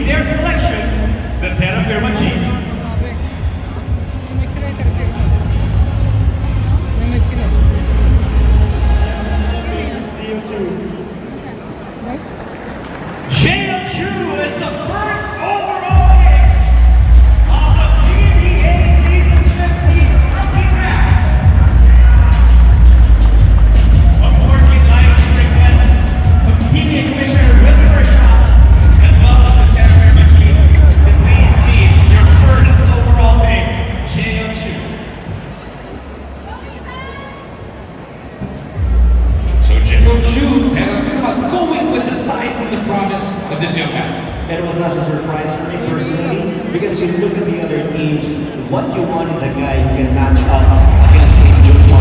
their selection, the Terra Firma G. AYAW is the first overall pick of the PBA Season 15 Rookie Draft. Of course, we'd like to request the PBA Commissioner Willie Rashad, as well as the Terra Firma team, to please meet your first overall pick, AYAW. So AYAW, Terra Firma, going with the size and the promise of this young man. It was not a surprise for me personally, because you look at the other teams, what you want is a guy who can match up against a Jumar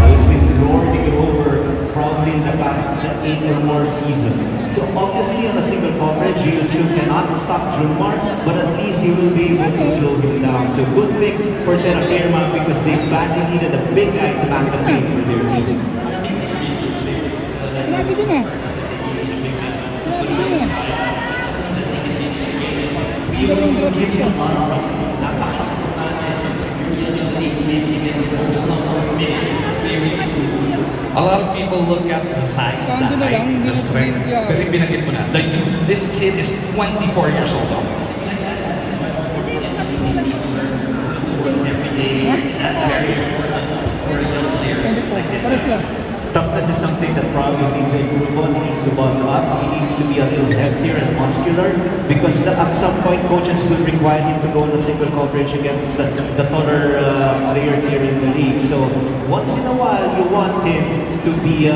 who's been lording it over probably in the past 8 or more seasons. So obviously on a single coverage, AYAW cannot stop Jumar, but at least he will be able to slow him down. So good pick for Terra Firma because they badly needed a big guy to back the paint for their team. Grabe din eh. A lot of people look at the size, the height, the strength, pero binanggit mo na, the youth. This kid is 24 years old. That's very important for a young player like this. Toughness is something that probably needs to improve on. He needs to bulk up. He needs to be a little heftier and muscular because at some point coaches will require him to go on a single coverage against the taller players here in the league. So once in a while you want him to be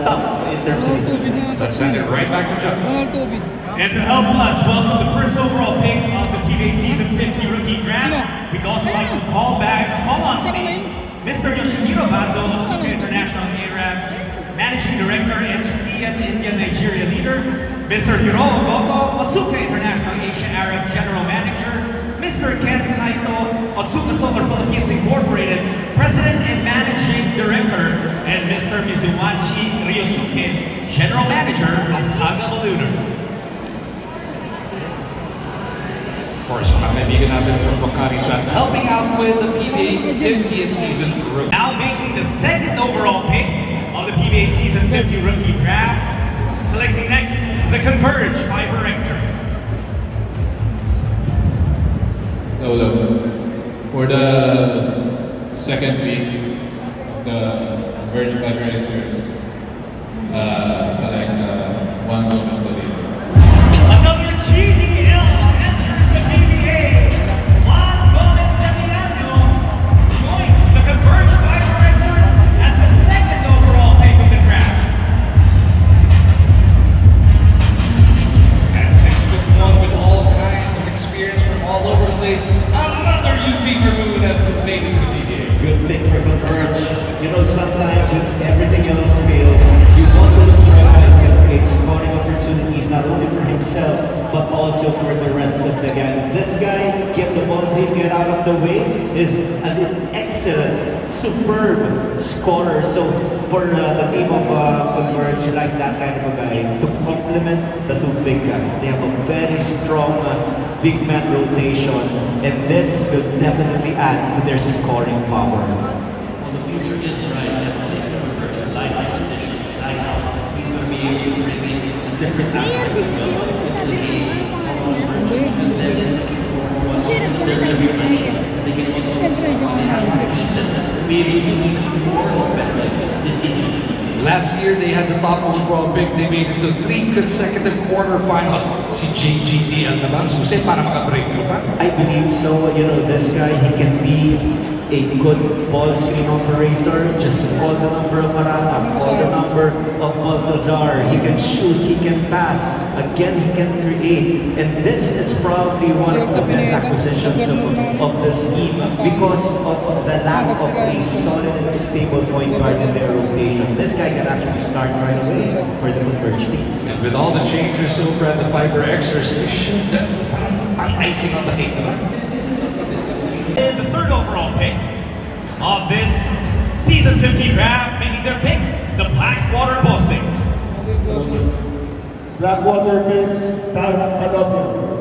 tough in terms of his defense. Let's send it right back to Chuck. And to help us welcome the first overall pick of the PBA Season 50 Rookie Draft, we'd also like to call on stage Mr. Yoshihiro Bando, Otsuka International ARAB Managing Director and the CN India Nigeria Leader, Mr. Hiro Goto, Otsuka International Asia Arab General Manager, Mr. Ken Saito, Otsuka Solar Philippines Incorporated President and Managing Director, and Mr. Mizumachi Ryosuke, General Manager of Saga Ballooners. Of course, mga kaibigan natin from Bacari Swat, helping out with the PBA 50th season group. Now making the second overall pick of the PBA Season 50 Rookie Draft, selecting next the Converge Fiber Xers. Hello. For the second week, the Converge Fiber Xers select one goal custodian. Another GDL enters the PBA. Juan Gomez Damiano joins the Converge Fiber Xers as the second overall pick of the draft. At 6'1" with all kinds of experience from all over the place, another UP Maroon has been made into the PBA. Good pick for Converge. You know, sometimes when everything else fails, you want to try and create scoring opportunities not only for himself but also for the rest of the gang. This guy, keep the ball to him, get out of the way, is an excellent, superb scorer. So for the team of Converge, like that kind of a guy to complement the two big guys. They have a very strong big man rotation, and this will definitely add to their scoring power. Well, the future is bright, definitely. Converge, I like this addition. I like how he's going to be able to bring in a different aspect as well to the game of Converge. And then looking forward to what they're going to be bringing. They can also have pieces maybe even more competitive this season. Last year, they had the top overall pick. They made it to 3 consecutive quarterfinals. Si JGD ang naman susi para maka-breakthrough pa. I believe so. You know, this guy, he can be a good ball screen operator. Just call the number of Marata, call the number of Baltazar. He can shoot, he can pass. Again, he can create. And this is probably one of the best acquisitions of this team because of the lack of a solid and stable point guard in their rotation. This guy can actually start right away for the Converge team. And with all the changes over at the Fiber Xers, they should ang icing on the cake, diba? This is something that And the third overall pick of this Season 50 draft, making their pick, the Blackwater Bossing. Blackwater means Tav Anopia.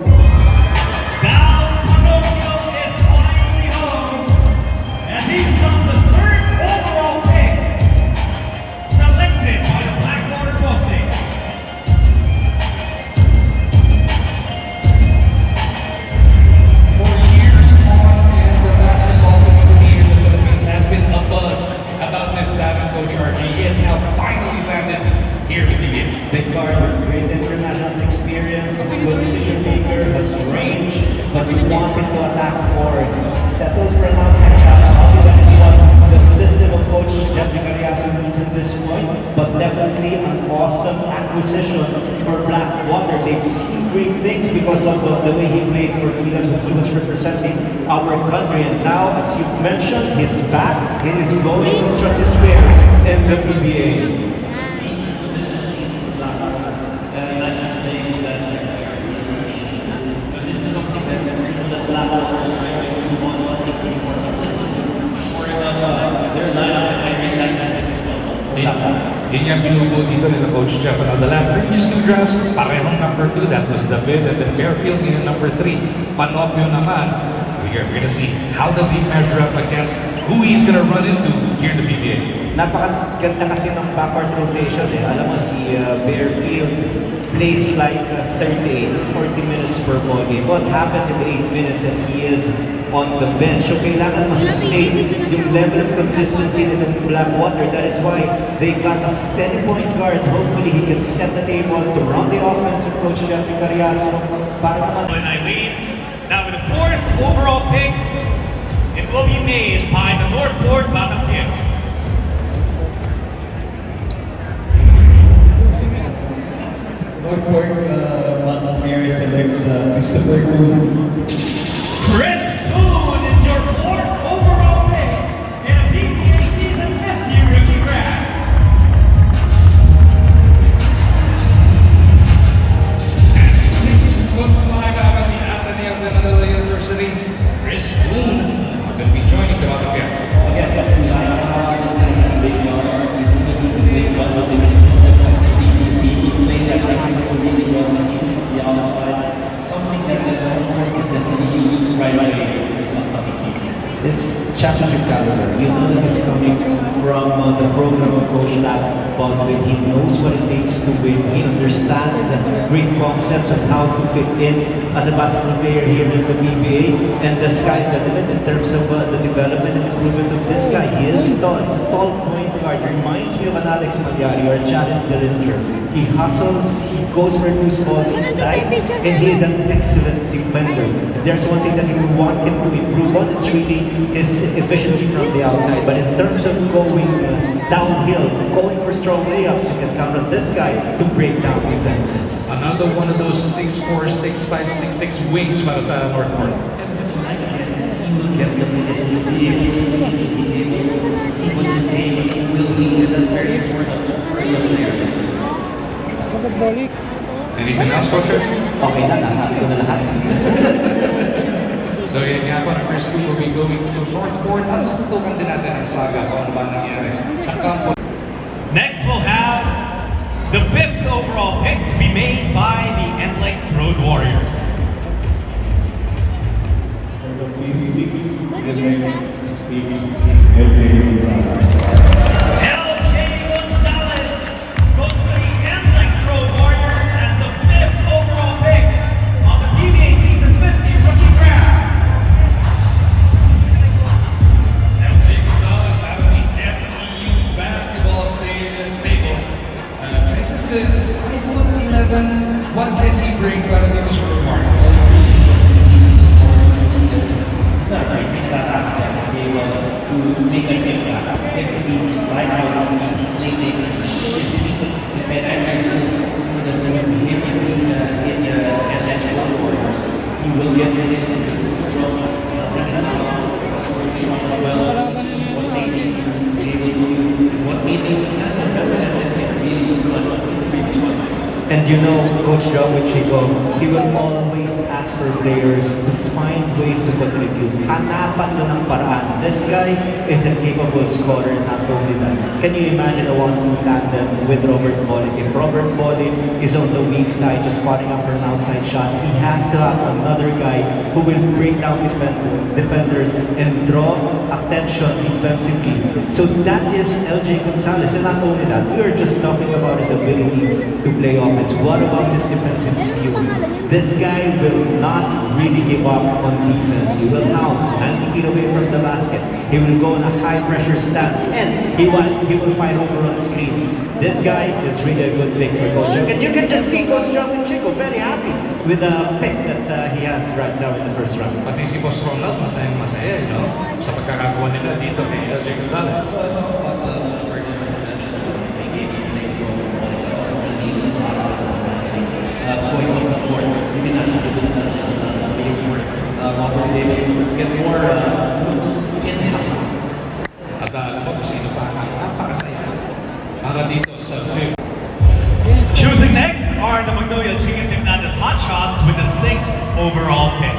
contact or he settles for an outside shot. Probably that is what the system of Coach Jeffrey Carriazo needs at this point. But definitely an awesome acquisition for Blackwater. They've seen great things because of the way he played for Gilas when he was representing our country. And now, as you mentioned, he's back and is going to stretch his wares in the PBA. He's a vision, he's for Blackwater. Imagine playing with that second player. This is something that Blackwater is trying to move on, something to be more consistent, shoring up their lineup, and I really like this pick as well. Yun yung binubuo dito nila Coach Jeff. The previous two drafts, parehong number 2. That was David and then Bearfield ngayon number 3. Panopio naman. We're gonna see how does he measure up against who he's gonna run into here in the PBA. Napakaganda kasi ng backward rotation eh. Alam mo si Bearfield plays like 38, 40 minutes per ball game. What happens in the 8 minutes that he is on the bench? So kailangan ma-sustain yung level of consistency in the Blackwater. That is why they got a steady point guard. Hopefully he can set the table to run the offense of Coach Jeffrey Carriazo. Para naman And Eileen, now with the 4th overall pick, it will be made by the Northport Battlefield. Northport Battle selects Christopher Kuhn. Chris Boone is your 4th overall pick in a PBA Season 50 rookie draft. At 6'5" out of the Ateneo of Manila University, Chris Boone will be joining the Battlefield. Again, this guy is a big yard. He plays well with the system of BBC. He played that really well, can shoot from the outside. Something that the Northport can definitely use right away in this upcoming season. this championship caliber. You know that he's coming from the program of Coach Lap Baldwin. He knows what it takes to win. He understands the great concepts on how to fit in as a basketball player here in the PBA. And the sky's the limit in terms of the development and improvement of this guy. He is tall. He's a tall point guard. Reminds me of an Alex Magyari or a Jared Dillinger. He hustles, he goes for loose balls, he dives, and he is an excellent defender. If there's one thing that you would want him to improve on, it's really his efficiency from the outside. But in terms of going downhill, going for strong layups, you can count on this guy to break down defenses. Another one of those 6'4", 6'5", 6'6" wings para sa Northport. And what you like again, he will get the minutes. You'll be able to see what his game will be, and that's very important for a young player. Anything else, Coach? Okay na, nasabi ko na lahat. So yun nga po, Chris Boone will be going to Northport at tututukan din natin ang saga kung ano ba nangyari sa kampo. Next, we'll have the 5th overall pick to be made by the NLEX Road Warriors. For the PBB, the next is LJ Gonzalez. LJ Gonzalez goes to the NLEX Road Warriors as the 5th overall pick of the PBA Season 50 rookie draft. LJ Gonzalez out of the FEU basketball stable. Traces at 5'11". What can he bring para dito sa Road Warriors? It's not like they got out there to be able to make an impact. Everything right now is playmaking, shifting, and I feel that when him in the NH Warriors, he will get minutes in the first round, as well, what they need to be able to do, what made them successful. And it's been a really good run from the previous one. And you know, Coach Joe Chico, he will always ask for players to find ways to contribute. Hanapan mo ng paraan. This guy is a capable scorer, not only that. Can you imagine a 1-2 tandem with Robert Bolling? If Robert Bolling is on the weak side, just spotting up for an outside shot, he has to have another guy who will break down defenders and draw attention defensively. So that is LJ Gonzalez. And not only that, we are just talking about his ability to play offense. What about his defensive skills? This guy will not really give up on defense. He will hound 90 feet away from the basket. He will go in a high pressure stance and he will fight over on screens. This guy is really a good pick for Coach Joe. And you can just see Coach Joe Chico very happy with the pick that he has right now in the first round. Pati si Boss Ronald, masayang masaya, you know, sa pagkakakuha nila dito kay LJ Gonzalez. Going on the court, you can actually do that get more looks in the half. At alam mo kung sino pa ang napakasaya para dito sa 5th. Choosing next are the Magnolia Chicken Timnadas Hot Shots with the 6th overall pick.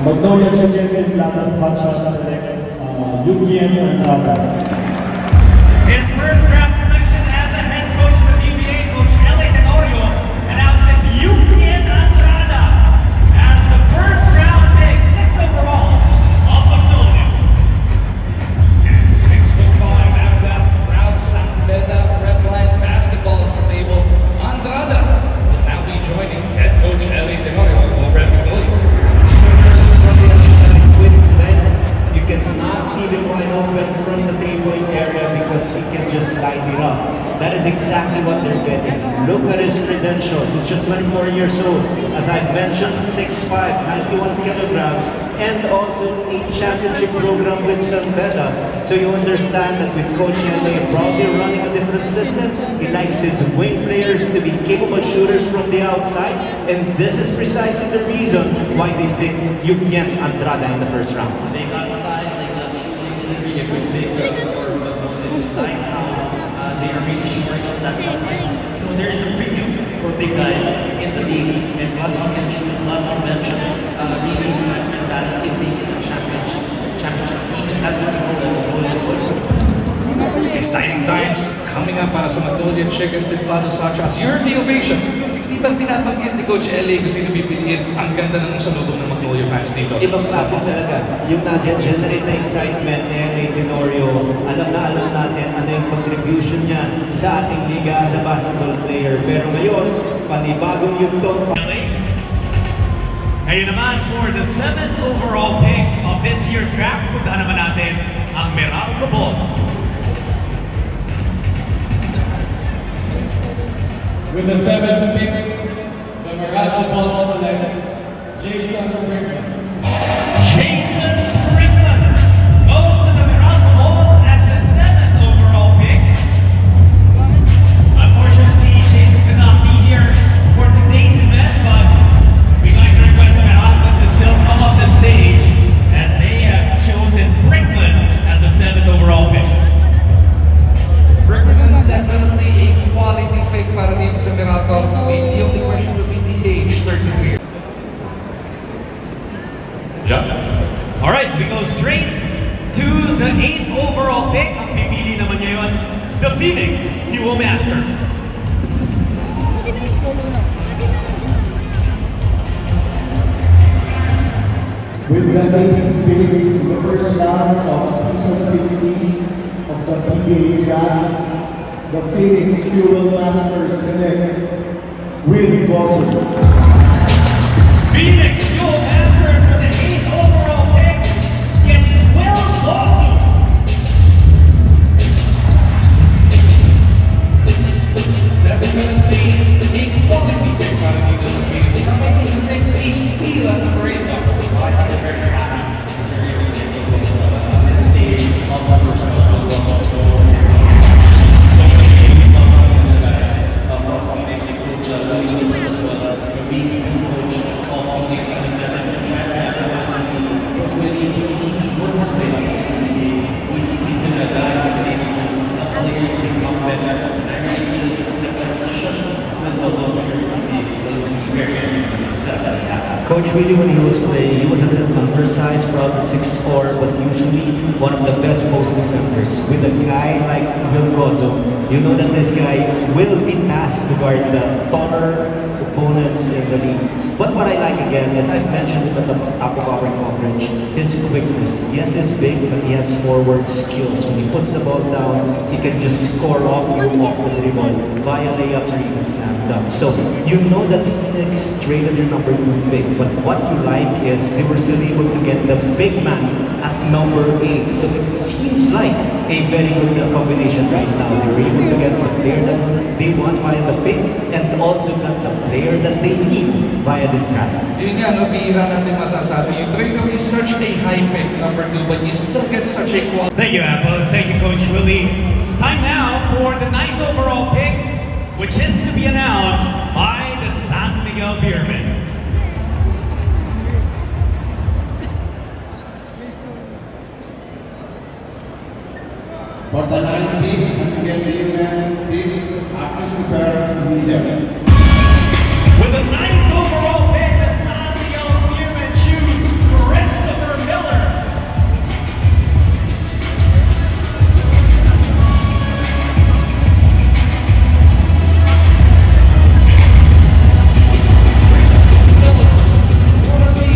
Magnolia Chicken Latas Hot Shot selects Yukian and His first draft selection as a head coach of the PBA, Coach L.A. Tenorio, announces Yukian Andrada as the first round pick, 6th overall of Magnolia. And 6'5" out of that proud San Beda Red Line basketball stable, Andrada will now be joining head coach L.A. Tenorio over at Magnolia. You cannot leave him wide open from the three-point area because he can just light it up. That is exactly what they're getting. Look at his credentials. He's just 24 years old. As I've mentioned, 6'5", 91 kilograms, and also a championship program with San Beda. So you understand that with Coach L.A. probably running a different system, he likes his wing players to be capable shooters from the outside, and this is precisely the reason why they picked Yukian Andrada in the first round. They got size, they got shooting, they really a good big for Magnolia. Like how they are really shoring up that confidence. You know, there is a premium for big guys in the league, and plus he can shoot, plus you mentioned really that mentality of being in a championship team, and that's what the goal is going for. Exciting times coming up para sa Magnolia Chicken Timplados Hot Shots. You're the ovation. Di ba pinabanggit ni Coach L.A. kung sino pipiliin? Ang ganda na ng salubong ng Magnolia fans dito. Ibang klase talaga. Yung na-generate na excitement ni L.A. Tenorio, alam natin ano yung contribution niya sa ating liga as a basketball player. Pero ngayon, panibagong yugtong. Ngayon naman, for the 7th overall pick of this year's draft, puntahan naman natin ang Meralco Bulls. With the 7th pick, the Meralco Bulls select Jason Rickman. Jason Strickland goes to the Meralco Bulls as the 7th overall pick. Unfortunately, Jason could not be here for today's event, but we'd like to request the Meralcos to still come up the stage as they have chosen Strickland as the 7th overall pick. Rickman definitely a quality pick para dito sa Meralco. The only question would be the age, 33. Yeah. All right, we go straight to the 8th overall pick. Ang pipili naman ngayon, the Phoenix Fuel Masters. With the 8th pick in the first round of season 15 of the PBA Draft, the Phoenix Fuel Masters select Will Gossip. Phoenix Fuel Masters for the 8th overall pick gets Will Lawson. Definitely a quality pick para dito sa Phoenix. Somebody who can make a steal at the break. I think they're very happy. This stage of the first being the coach of Phoenix, I think that translates to what Coach Willie, he's worked his way up. He's been a guy who's been able to help players become better. And I really feel the transition with those of you will be very easy for success that he has. Coach Willie, when he was playing, he was a little undersized, probably 6'4", but usually one of the best post defenders. With a guy like Will Gozo, you know that this guy will be tasked to guard the taller opponents in the league. But what I like again is I've mentioned it at the top of our coverage, his quickness. Yes, he's big, but he has forward skills. When he puts the ball down, he can just score off you off the dribble via layups or even slam dunk. So you know that Phoenix traded their number 2 pick, but what you like is they were still able to get the big man at number 8. So it seems like a very good combination right now. They were able to get the player that they want via the pick and also got the player that they need via this draft. Yun nga, no, bihira natin masasabi. You trade away such a high pick, number 2, but you still get such a quality. Thank you, Apple. Thank you, Coach Willie. Time now for the 9th overall pick, which is to be announced by the San Miguel Beermen. For the 9th pick, San Miguel Beermen pick Christopher Miller. With the 9th overall pick, the San Miguel Beermen choose Christopher Miller. One of the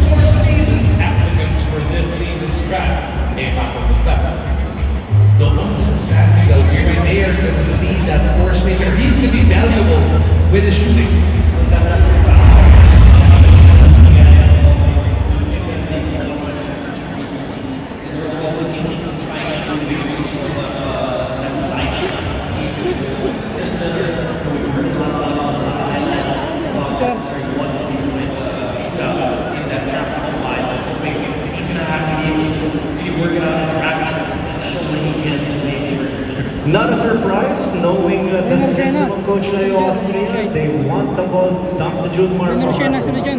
4 season applicants for this season's draft. Doon sa San Miguel Beermen, they are going to lead that 4 space, and he's going to be valuable with his shooting. Not a surprise, knowing the system of Coach AYAW, they want the ball dumped to June Marco,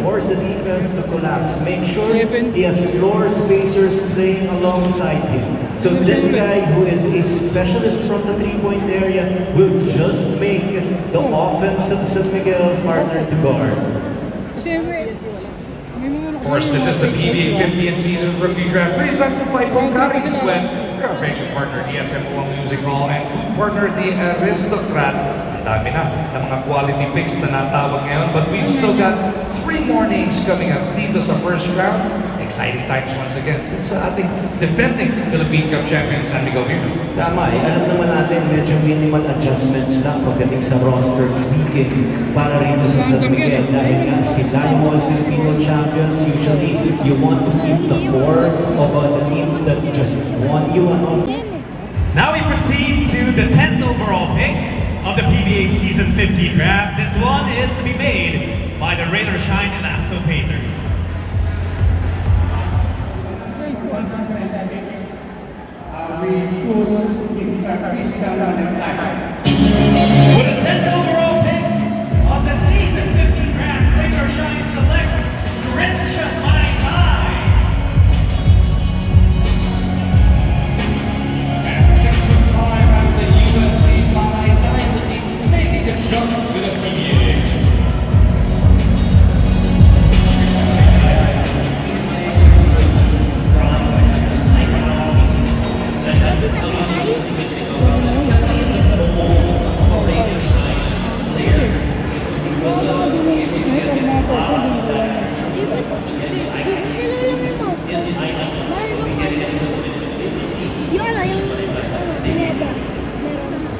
force the defense to collapse, make sure he has floor spacers playing alongside him. So this guy, who is a specialist from the 3-point area, will just make the offense of San Miguel harder to guard. Of course, this is the PBA 50th season rookie draft presented by Bongari Sweat. Our favorite partner, DSMO Music Hall, and food partner, The Aristocrat. Ang dami na ng mga quality picks na natawag ngayon, but we've still got 3 more names coming up dito sa first round. Exciting times once again sa ating defending Philippine Cup champion, San Miguel Beermen. Tama alam naman natin medyo minimal adjustments lang pagdating sa roster tweaking para rito sa San Miguel dahil nga sila yung mga Filipino champions. Usually, you want to keep the core of the team that just won you an off. Now we proceed to the 10th overall pick of the PBA Season 50 draft. This one is to be made by the Rain or Shine Elasto Painters. We choose Mr. Christian Valentine. With the 10th overall pick of the Season 50 draft, Rain or Shine selects Christian Valentine. At 6'5" out the USD Valentine will be making a jump to the PBA.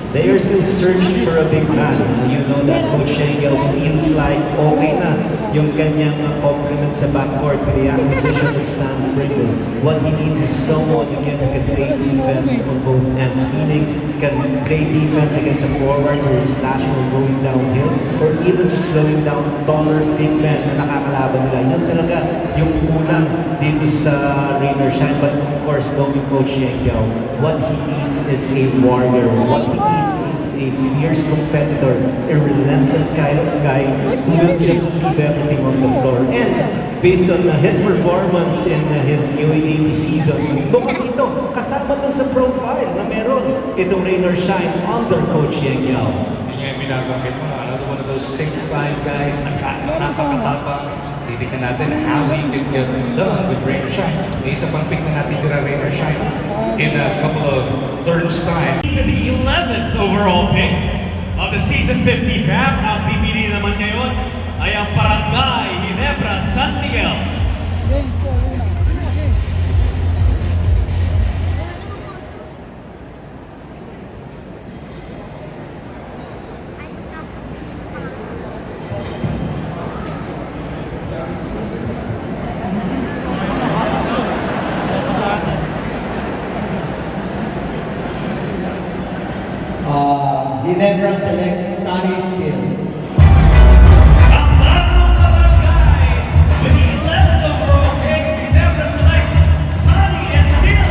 They are still searching for a big man. You know that Coach AYAW feels like okay na yung kanyang complement sa backcourt with the acquisition of Stan Pringle. What he needs is someone again who can play defense on both ends, meaning can play defense against a forward who is slashing or going downhill, or even just slowing down taller big men na nakakalaban nila. Yan talaga yung kulang dito sa Rain or Shine. But of course, knowing Coach AYAW, what he needs is a warrior. What he needs is a fierce competitor, a relentless kind of guy who will just leave everything on the floor. And based on his performance in his UAAP season, mukhang ito kasama to sa profile na meron itong Rain or Shine under Coach AYAW. Yun yung binabanggit mo, another one of those 6'5" guys na napakatapang. Titignan natin how he can get done with Rain or Shine. May isa pang pick na natin tira Rain or Shine in a couple of turns time. To the 11th overall pick of the Season 50 draft, ang pipili naman ngayon ay ang Barangay Ginebra San Miguel. Ginebra selects Sunny Steel. Ang bagong barangay with the 11th overall pick, Ginebra selects Sunny Estil.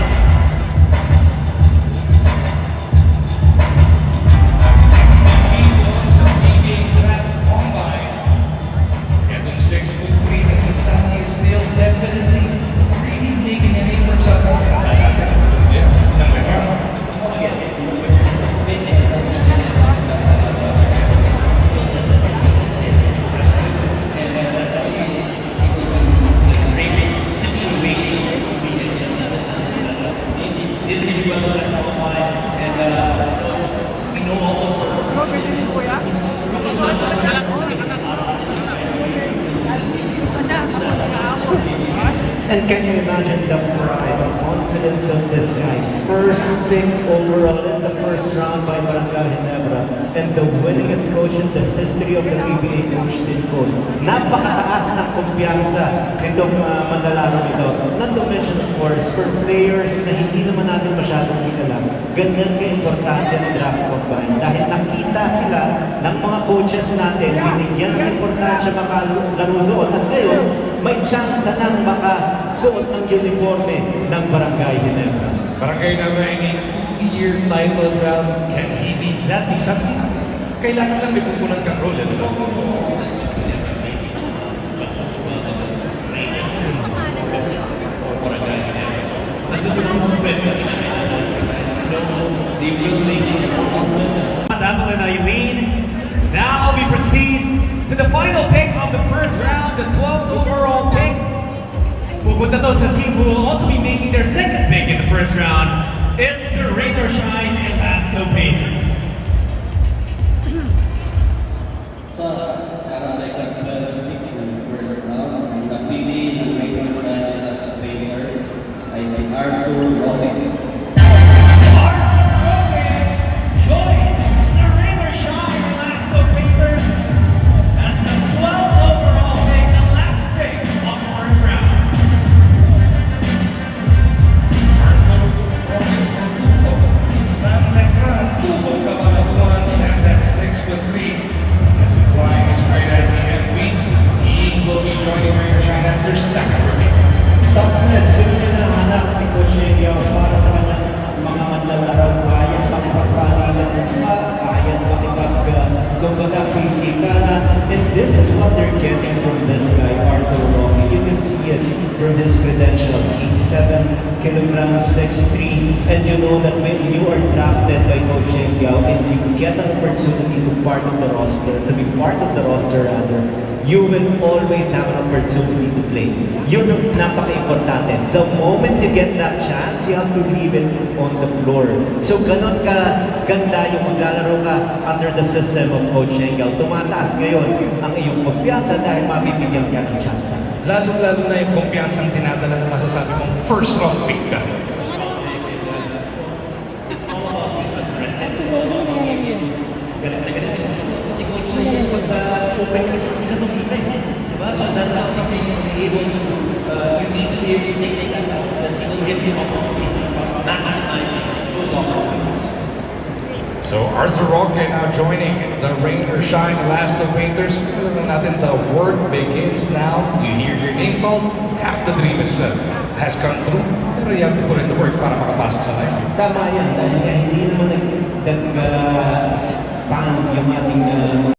Sa PBA Draft Combine. Itong 6'3" na si Sunny is still definitely really making a name for himself. And can you imagine the pride, the confidence of this guy? First pick overall in the first round by Barangay Ginebra and the winningest coach in the history of the PBA coach team code. Napakataas ng kumpiyansa nitong manlalaro ito. Not to mention, of course, for players na hindi naman natin masyadong kilala, ganyan ka-importante ang draft combine. Dahil nakita sila ng mga coaches natin, binigyan ng importansya makalaro doon. At ngayon, may chance nang makasuot ng uniforme ng Barangay Ginebra. Barangay Ginebra in a 2-year title round. Can he be that? Something kailangan lang may pupunan kang role. They will make some movements. Damal and Eileen. Now we proceed to the final pick of the first round, the 12th overall pick. Pupunta to sa team who will also be making their second pick in the first round. It's the Rain or Shine Elasto Patriots. So, para sa second pick in the first round, napili ng Rain or Shine Elasto Patriots ay si Arthur Roque. Joins the Rain or Shine Elasto Patriots as the 12th overall pick, the last pick of the first round. Stands at 6'3". As we flying straight at the end week, he will be joining Rain or Shine as their second rookie. Toughness, yun yung nahanap ni Coach Yaw para sa kanyang mga manlalaro. Kaya makipagpalitan ng kaya makipag-kumbaga pisikalan. And this is what they're getting from this guy, Arthur Roque. You can see it from his credentials, 87 kilograms, 6'3", and you know that when you are drafted by Coach Yaw and you get an opportunity to part of the roster, to be part of the roster rather, you will always have an opportunity to play. Yun ang napaka-importante. The moment you get that chance, you have to leave it on the floor. So ganon ka ganda yung maglalaro ka under the system of Coach Yaw. Tumataas ngayon ang iyong kumpiyansa dahil mabibigyan ka ng chance. Lalo-lalo na yung kumpiyansang tinadala na masasabi mong first round pick ka. It's all about being aggressive. It's all about galit na galit si Coach pag-open ka sa tumibay. Diba? So that's something you're able to, you need to be able to take that confidence. He will give you opportunities to maximize those opportunities. So Arthur Roque now joining the Rain or Shine Elasto Painters. Tignan natin, the work begins now. You hear your name called, half the dream has come true. Pero you have to put in the work para makapasok sa line. Tama yan, dahil nga hindi naman nag-expand yung ating